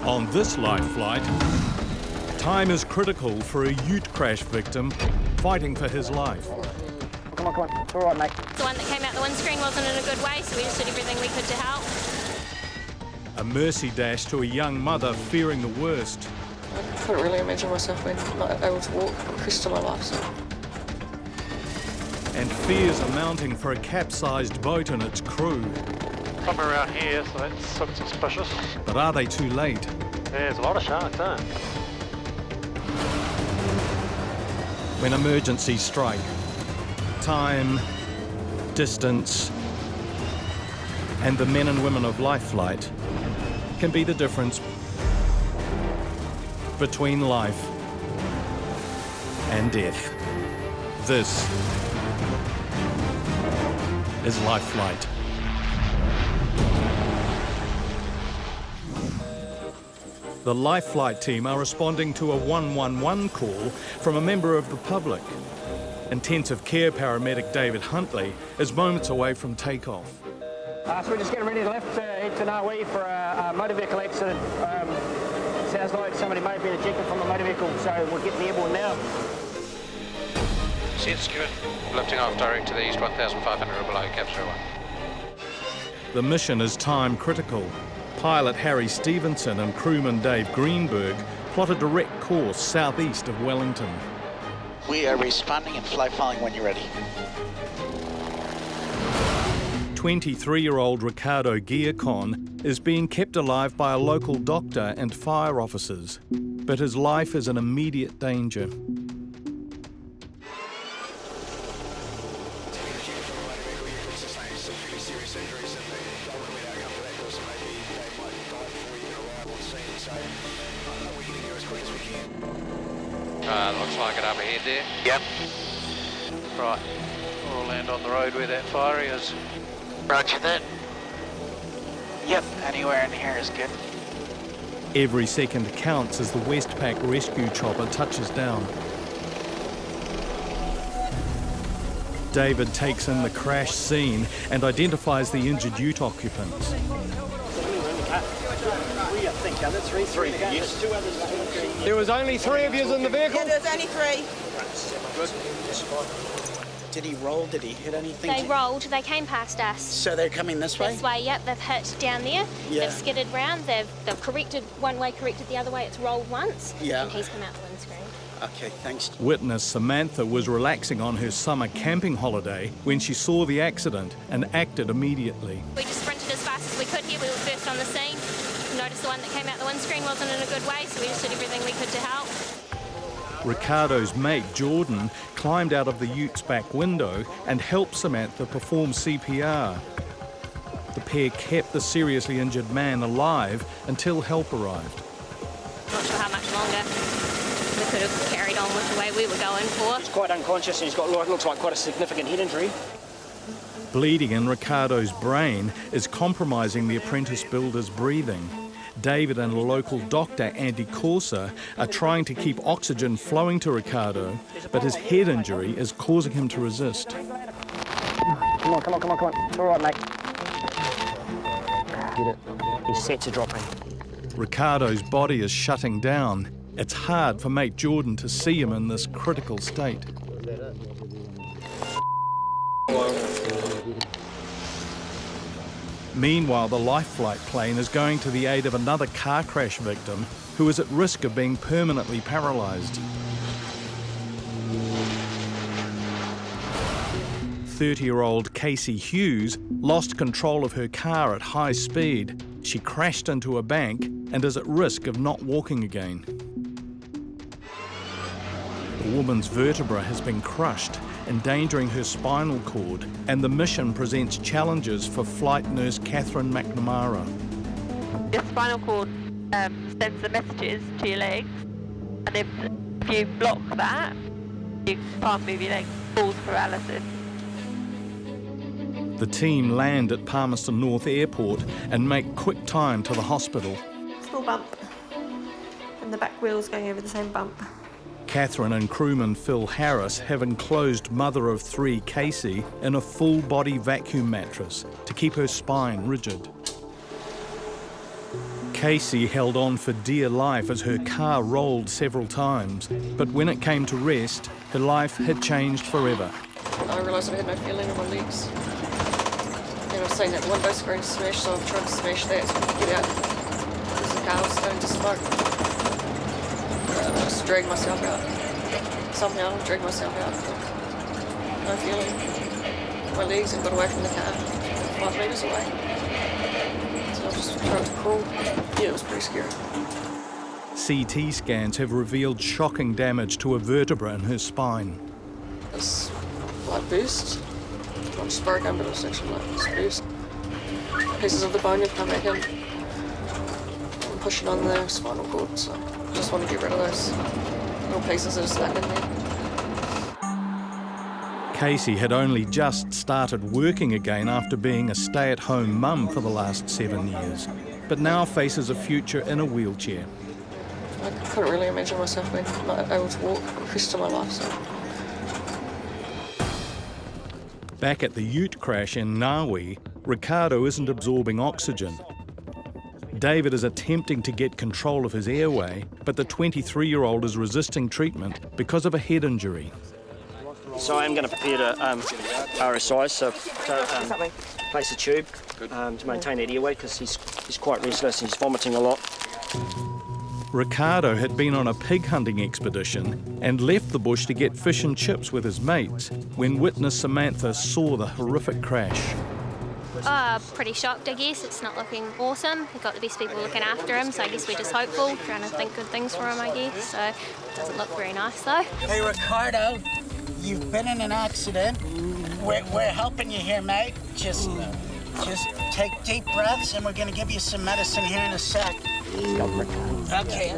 On this life flight, time is critical for a ute crash victim fighting for his life. Come on, it's all right, mate. The one that came out the windscreen wasn't in a good way, so we just did everything we could to help. A mercy dash to a young mother fearing the worst. I couldn't really imagine myself being able to walk for the rest of my life. So. And fears are mounting for a capsized boat and its crew. Somewhere around here, so that's looking suspicious. But are they too late? Yeah, there's a lot of sharks, eh? When emergencies strike, time, distance, and the men and women of life flight can be the difference between life and death. This is Life Flight. The Life Flight team are responding to a 111 call from a member of the public. Intensive care paramedic David Huntley is moments away from takeoff. So we're just getting ready to left head to Narwee for a motor vehicle accident. Sounds like somebody may have been ejected from the motor vehicle, so we're getting airborne now. Seat's good. Lifting off direct to the east, 1,500 below, capture 1. The mission is time critical. Pilot Harry Stevenson and crewman Dave Greenberg plot a direct course southeast of Wellington. We are responding and fly following when you're ready. 23-year-old Ricardo Giacon is being kept alive by a local doctor and fire officers, but his life is in immediate danger. Looks like it up ahead there. Yep. Right, we'll land on the road where that fire is. Roger that. Yep, anywhere in here is good. Every second counts as the Westpac rescue chopper touches down. David takes in the crash scene and identifies the injured ute occupants. There was only 3 of you in the vehicle? Yeah, there was only 3. Did he roll? Did he hit anything? They rolled, they came past us. So they're coming this way? This way, yep, they've hit down there, Yeah. they've skidded round, they've corrected one way, corrected the other way, it's rolled once, Yeah. and he's come out the windscreen. Okay, thanks. Witness Samantha was relaxing on her summer camping holiday when she saw the accident and acted immediately. We just sprinted as fast as we could here, we were first on the scene. Noticed the one that came out the windscreen wasn't in a good way, so we just did everything we could to help. Ricardo's mate, Jordan, climbed out of the ute's back window and helped Samantha perform CPR. The pair kept the seriously injured man alive until help arrived. Not sure how much longer we could have carried on with the way we were going for. He's quite unconscious and he's got what looks like quite a significant head injury. Bleeding in Ricardo's brain is compromising the apprentice builder's breathing. David and a local doctor, Andy Corsa, are trying to keep oxygen flowing to Ricardo, but his head injury is causing him to resist. Come on. It's all right, mate. Get it. His sets are dropping. Ricardo's body is shutting down. It's hard for mate Jordan to see him in this critical state. Meanwhile, the life flight plane is going to the aid of another car crash victim who is at risk of being permanently paralysed. 30-year-old Casey Hughes lost control of her car at high speed. She crashed into a bank and is at risk of not walking again. The woman's vertebra has been crushed, endangering her spinal cord, and the mission presents challenges for flight nurse Catherine McNamara. Your spinal cord sends the messages to your legs, and if you block that, you can't move your legs, falls paralysis. The team land at Palmerston North Airport and make quick time to the hospital. Small bump. And the back wheel's going over the same bump. Catherine and crewman Phil Harris have enclosed mother of 3 Casey in a full-body vacuum mattress to keep her spine rigid. Casey held on for dear life as her car rolled several times, but when it came to rest, her life had changed forever. I realised I had no feeling in my legs. And I've seen that window screen smash, so I've tried to smash that so I could get out because the car was starting to smoke. I just dragged myself out. Somehow I dragged myself out. No feeling in my legs and got away from the car 5 metres away. So I was just trying to crawl. Yeah, it was pretty scary. CT scans have revealed shocking damage to a vertebra in her spine. It's like burst. Not just broken, but it's actually like it's burst. Pieces of the bone have come back in. I'm pushing on the spinal cord, so I just want to get rid of those little pieces that are stuck in there. Casey had only just started working again after being a stay-at-home mum for the last 7 years, but now faces a future in a wheelchair. I couldn't really imagine myself being not able to walk the rest of my life, so. Back at the ute crash in Ngawi, Ricardo isn't absorbing oxygen. David is attempting to get control of his airway, but the 23-year-old is resisting treatment because of a head injury. So I am going to prepare to RSI, so to place a tube to maintain that airway because he's quite restless and he's vomiting a lot. Ricardo had been on a pig hunting expedition and left the bush to get fish and chips with his mates when witness Samantha saw the horrific crash. Pretty shocked, I guess. It's not looking awesome. We've got the best people looking after him, so I guess we're just hopeful, trying to think good things for him, I guess. So it doesn't look very nice, though. Hey, Ricardo, you've been in an accident. We're helping you here, mate. Just take deep breaths, and we're going to give you some medicine here in a sec. Okay.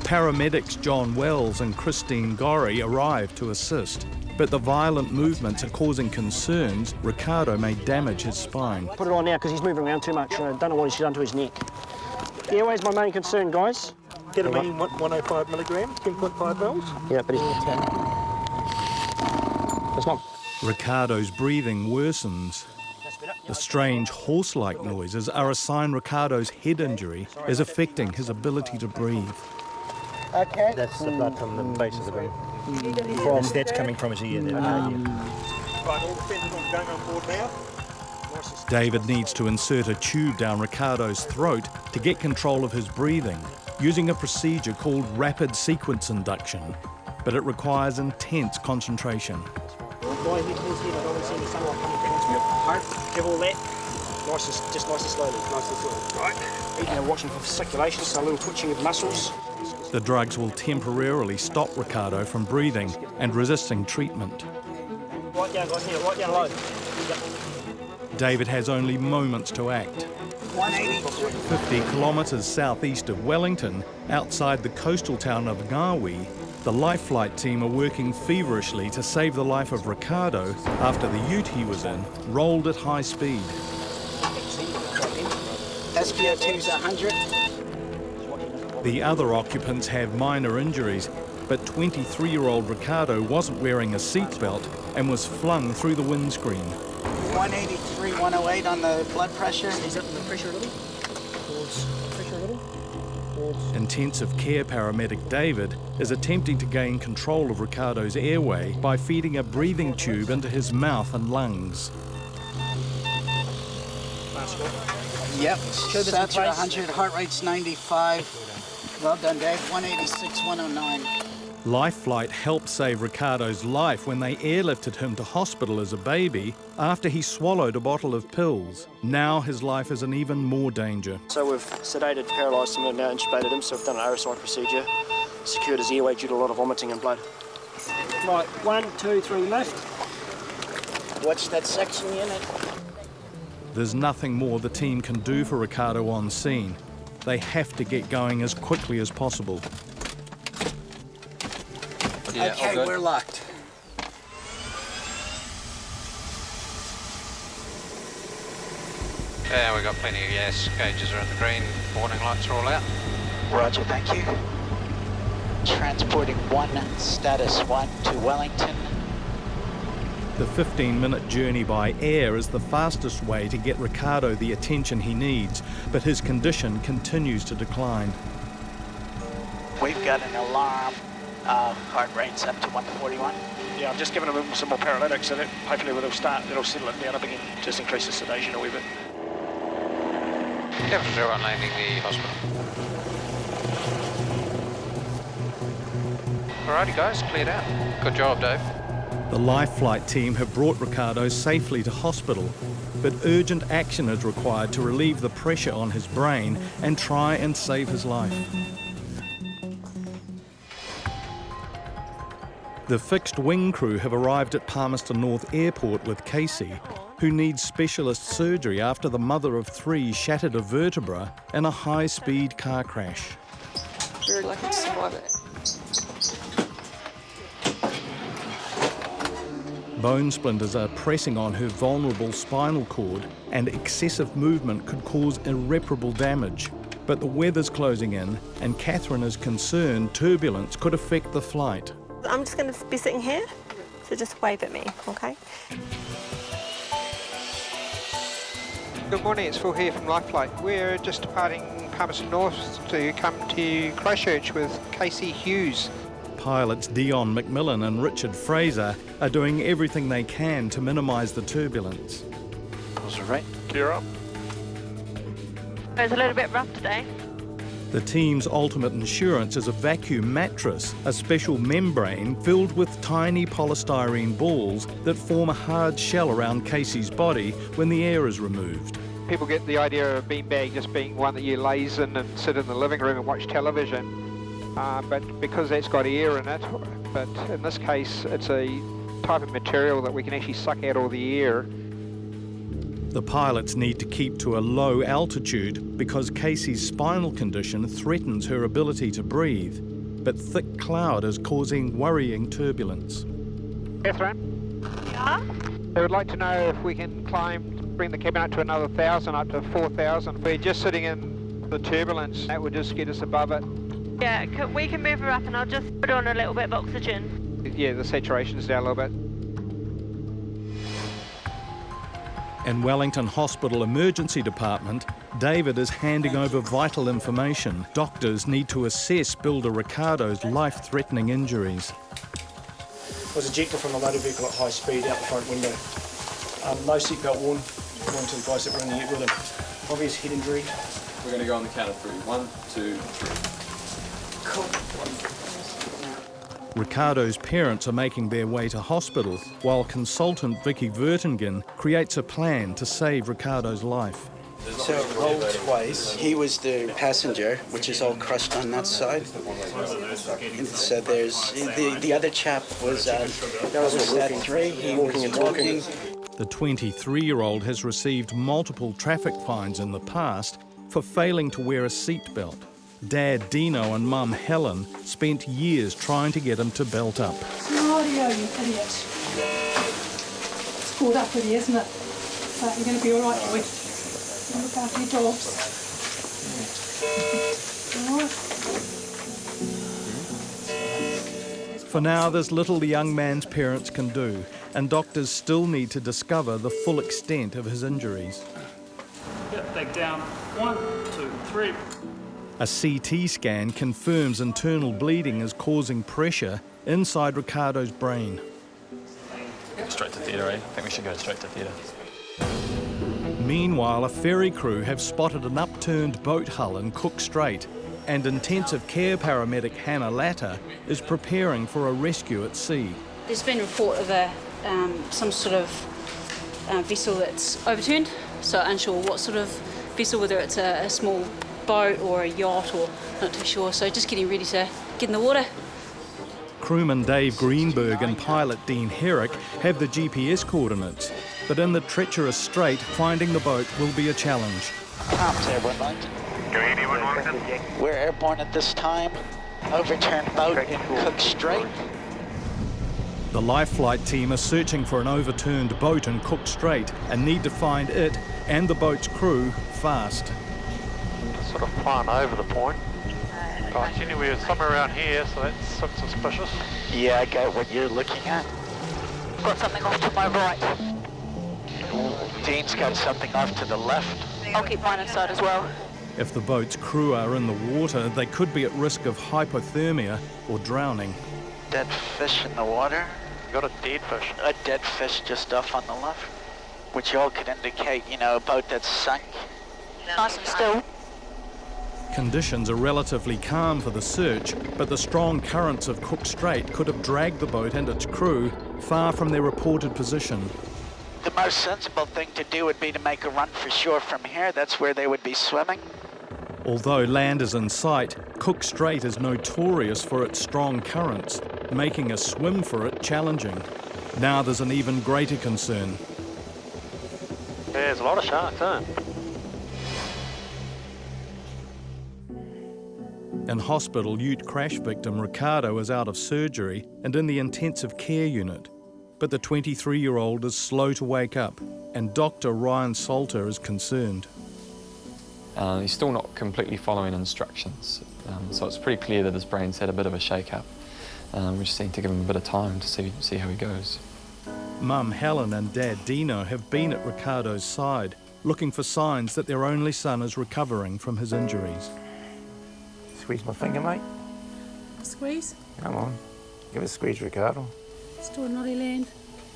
Paramedics John Wells and Christine Gorry arrived to assist, but the violent movements are causing concerns Ricardo may damage his spine. Put it on now because he's moving around too much. I don't know what he's done to his neck. The airway's my main concern, guys. Ketamine 105 milligrams, 10.5 mils. Yeah, but it's not. Ricardo's breathing worsens. The strange horse-like noises are a sign Ricardo's head injury is affecting his ability to breathe. Okay. That's the blood from the base of the brain. That's coming from his ear. Right, all the fences on going on board now. David needs to insert a tube down Ricardo's throat to get control of his breathing, using a procedure called rapid sequence induction, but it requires intense concentration. Give all that. Just nice and slowly. Right. And watching for circulation, so a little twitching of muscles. The drugs will temporarily stop Ricardo from breathing and resisting treatment. Right down, guys, here, right down low. David has only moments to act. 50 kilometres southeast of Wellington, outside the coastal town of Ngawi, the Life Flight team are working feverishly to save the life of Ricardo after the ute he was in rolled at high speed. SpO2's 100. The other occupants have minor injuries, but 23-year-old Ricardo wasn't wearing a seatbelt and was flung through the windscreen. 183, 108 on the blood pressure. Is up the pressure a little? Pressure a little? Intensive care paramedic David is attempting to gain control of Ricardo's airway by feeding a breathing tube into his mouth and lungs. Yep, sature 100, heart rate's 95. Well done, Dave. 186, 109. Life Flight helped save Ricardo's life when they airlifted him to hospital as a baby after he swallowed a bottle of pills. Now his life is in even more danger. So we've sedated, paralysed him and now intubated him, so we've done an RSI procedure, secured his airway due to a lot of vomiting and blood. Right, 1, 2, 3, left. What's that section unit? There's nothing more the team can do for Ricardo on scene. They have to get going as quickly as possible. Yeah, okay, we're locked. Yeah, we've got plenty of gas. Gauges are in the green. Warning lights are all out. Roger, thank you. Transporting status 1 to Wellington. The 15-minute journey by air is the fastest way to get Ricardo the attention he needs, but his condition continues to decline. We've got an alarm. Heart rate's up to 141. Yeah, I'm just giving him some more paralytics and hopefully it'll settle it down a bit, just increase the sedation a wee bit. Give us a show on landing the hospital. Alrighty guys, cleared out. Good job, Dave. The life flight team have brought Ricardo safely to hospital, but urgent action is required to relieve the pressure on his brain and try and save his life. The fixed wing crew have arrived at Palmerston North Airport with Casey, who needs specialist surgery after the mother of three shattered a vertebra in a high-speed car crash. Very lucky to survive it. Bone splinters are pressing on her vulnerable spinal cord, and excessive movement could cause irreparable damage. But the weather's closing in, and Catherine is concerned turbulence could affect the flight. I'm just going to be sitting here, so just wave at me, okay? Good morning, it's Phil here from Lifeflight. We're just departing Palmerston North to come to Christchurch with Casey Hughes. Pilots Dion McMillan and Richard Fraser are doing everything they can to minimise the turbulence. Pulse rate. Gear up. It's a little bit rough today. The team's ultimate insurance is a vacuum mattress, a special membrane filled with tiny polystyrene balls that form a hard shell around Casey's body when the air is removed. People get the idea of a beanbag just being one that you laze in and sit in the living room and watch television. But because that's got air in it, but in this case it's a type of material that we can actually suck out all the air. The pilots need to keep to a low altitude because Casey's spinal condition threatens her ability to breathe, but thick cloud is causing worrying turbulence. Catherine? Yeah? I would like to know if we can bring the cabin up to another 1,000, up to 4,000. If we're just sitting in the turbulence, that would just get us above it. Yeah, we can move her up and I'll just put on a little bit of oxygen. Yeah, the saturation's down a little bit. In Wellington Hospital Emergency Department, David is handing over vital information. Doctors need to assess Builder Ricardo's life-threatening injuries. Was ejected from a motor vehicle at high speed out the front window. No seatbelt worn, according to the guys that were in the with him. Obvious head injury. We're going to go on the count of 3. 1, 2, 3. Cool. Ricardo's parents are making their way to hospital, while consultant Vicky Vertingen creates a plan to save Ricardo's life. So it rolled twice. He was the passenger, which is all crushed on that side. And so there's the other chap was at 3. He was walking. The 23-year-old has received multiple traffic fines in the past for failing to wear a seatbelt. Dad Dino and Mum Helen spent years trying to get him to belt up. Mario, you idiot. It's caught up with you, isn't it? But you're going to be all right, boy. Look after your dogs. All right. For now, there's little the young man's parents can do, and doctors still need to discover the full extent of his injuries. Get back down. 1, 2, 3. A CT scan confirms internal bleeding is causing pressure inside Ricardo's brain. Straight to theatre, eh? I think we should go straight to theatre. Meanwhile, a ferry crew have spotted an upturned boat hull in Cook Strait, and intensive care paramedic Hannah Latta is preparing for a rescue at sea. There's been a report of some sort of vessel that's overturned, so unsure what sort of vessel, whether it's a small boat or a yacht, or not too sure, so just getting ready to get in the water. Crewman Dave Greenberg and pilot Dean Herrick have the GPS coordinates, but in the treacherous strait, finding the boat will be a challenge. Comms, Airborne Wellington. We're airborne at this time. Overturned boat in Cook Strait. The life flight team are searching for an overturned boat in Cook Strait and need to find it and the boat's crew fast. Sort of flying over the point. Right, anyway, somewhere around here, so that looks suspicious. Yeah, I got what you're looking at. got something off to my right. Dean's got something off to the left. I'll keep mine inside as well. If the boat's crew are in the water, they could be at risk of hypothermia or drowning. Dead fish in the water. Got a dead fish. A dead fish just off on the left, which all could indicate, you know, a boat that's sunk. Nice and still. Conditions are relatively calm for the search, but the strong currents of Cook Strait could have dragged the boat and its crew far from their reported position. The most sensible thing to do would be to make a run for shore from here. That's where they would be swimming. Although land is in sight, Cook Strait is notorious for its strong currents, making a swim for it challenging. Now there's an even greater concern. There's a lot of sharks, eh? In hospital, ute crash victim Ricardo is out of surgery and in the intensive care unit. But the 23-year-old is slow to wake up, and Dr. Ryan Salter is concerned. He's still not completely following instructions, so it's pretty clear that his brain's had a bit of a shake-up. We just need to give him a bit of time to see how he goes. Mum Helen and Dad Dino have been at Ricardo's side, looking for signs that their only son is recovering from his injuries. Squeeze my finger, mate. Squeeze. Come on. Give it a squeeze, Ricardo. Still naughty land,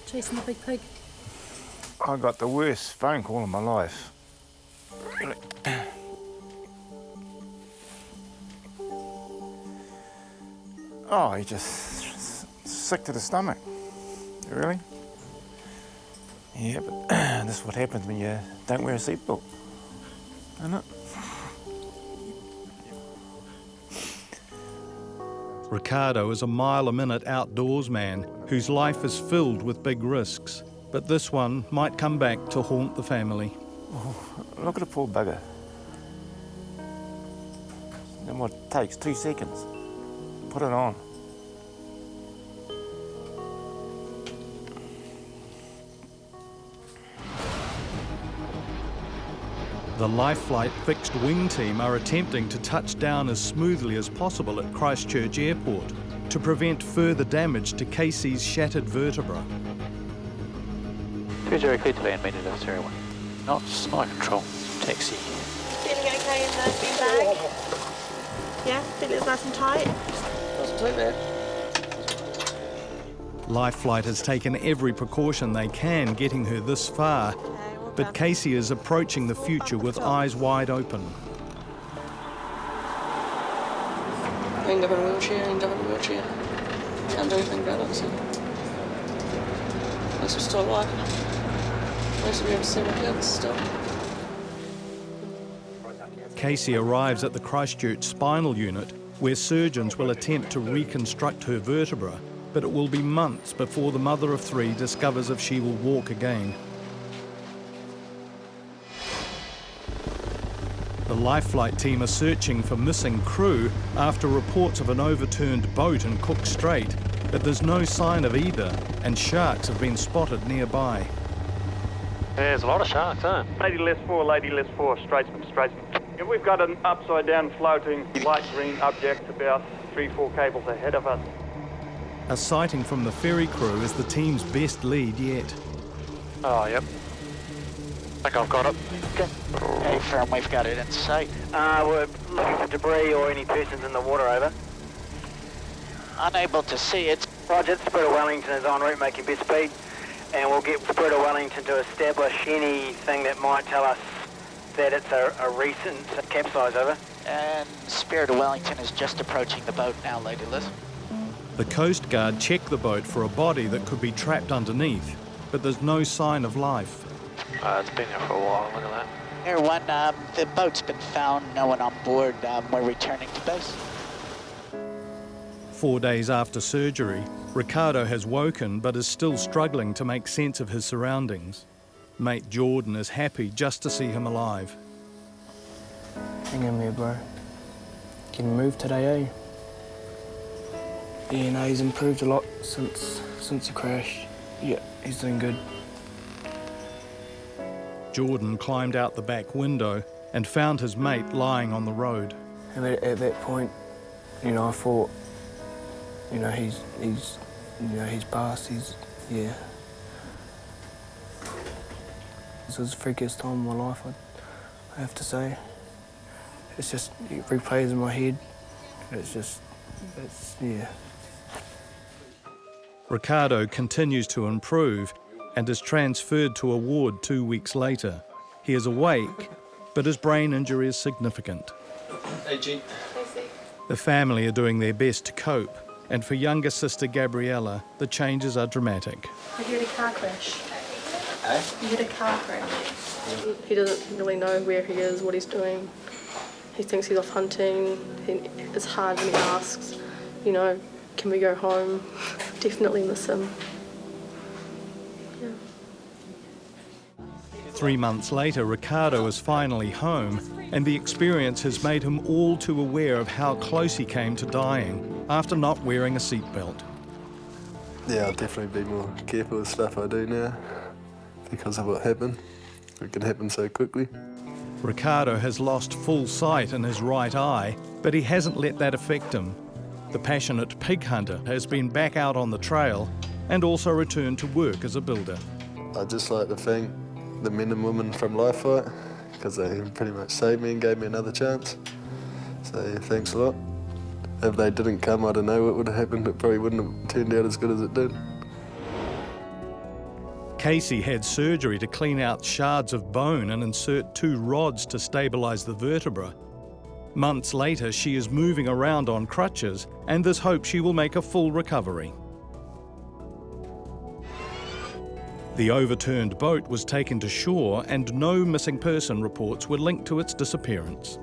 chasing the big pig. I got the worst phone call of my life. Oh, he's just sick to the stomach. Really? Yeah, but this is what happens when you don't wear a seatbelt, isn't it? Ricardo is a mile-a-minute outdoors man whose life is filled with big risks, but this one might come back to haunt the family. Oh, look at the poor bugger. Then what it takes 2 seconds. Put it on. The Life Flight fixed wing team are attempting to touch down as smoothly as possible at Christchurch Airport to prevent further damage to Casey's shattered vertebra. 20 clear to land, meter to 01. Not flight control, taxi. Feeling okay in the bean bag? Yeah, feel it's nice and tight? Doesn't take that. Life Flight has taken every precaution they can getting her this far, but Casey is approaching the future with eyes wide open. End up in a wheelchair. Can't do anything about it, so. At least we're still alive. At least we have 7 kids still. Casey arrives at the Christchurch Spinal unit, where surgeons will attempt to reconstruct her vertebra, but it will be months before the mother of 3 discovers if she will walk again. The Life Flight team are searching for missing crew after reports of an overturned boat in Cook Strait, but there's no sign of either, and sharks have been spotted nearby. There's a lot of sharks, eh? Lady less 4, Straitsman. Yeah, we've got an upside-down floating light green object about 3-4 cables ahead of us. A sighting from the ferry crew is the team's best lead yet. Oh, yep. I think I've got it. Hey, firm, we've got it in sight. We're looking for debris or any persons in the water, over. Unable to see it. Roger, Spreader Wellington is en route making best speed, and we'll get Spreader Wellington to establish anything that might tell us that it's a recent capsize, over. And Spirit of Wellington is just approaching the boat now, Lady Liz. The Coast Guard check the boat for a body that could be trapped underneath, but there's no sign of life. It's been there for a while, look at that. Air 1, the boat's been found, no one on board. We're returning to base. 4 days after surgery, Ricardo has woken but is still struggling to make sense of his surroundings. Mate Jordan is happy just to see him alive. Hang in there, bro. Can you move today, eh? Yeah, no, he's improved a lot since he crashed. Yeah, he's doing good. Jordan climbed out the back window and found his mate lying on the road. And at that point, you know, I thought, you know, he's passed. This was the freakiest time of my life, I have to say. It's just, it replays in my head. Yeah. Ricardo continues to improve and is transferred to a ward 2 weeks later. He is awake, but his brain injury is significant. Hey, G. The family are doing their best to cope, and for younger sister Gabriella, the changes are dramatic. I heard a car crash. Eh? You had a car crash. He doesn't really know where he is, what he's doing. He thinks he's off hunting. It's hard when he asks, you know, can we go home? Definitely miss him. Yeah. 3 months later, Ricardo is finally home, and the experience has made him all too aware of how close he came to dying after not wearing a seatbelt. Yeah, I'll definitely be more careful with stuff I do now because of what happened. It can happen so quickly. Ricardo has lost full sight in his right eye, but he hasn't let that affect him. The passionate pig hunter has been back out on the trail and also returned to work as a builder. I'd just like to thank the men and women from Life Fight because they pretty much saved me and gave me another chance. So thanks a lot. If they didn't come, I don't know what would have happened. It probably wouldn't have turned out as good as it did. Casey had surgery to clean out shards of bone and insert 2 rods to stabilise the vertebra. Months later, she is moving around on crutches, and there's hope she will make a full recovery. The overturned boat was taken to shore, and no missing person reports were linked to its disappearance.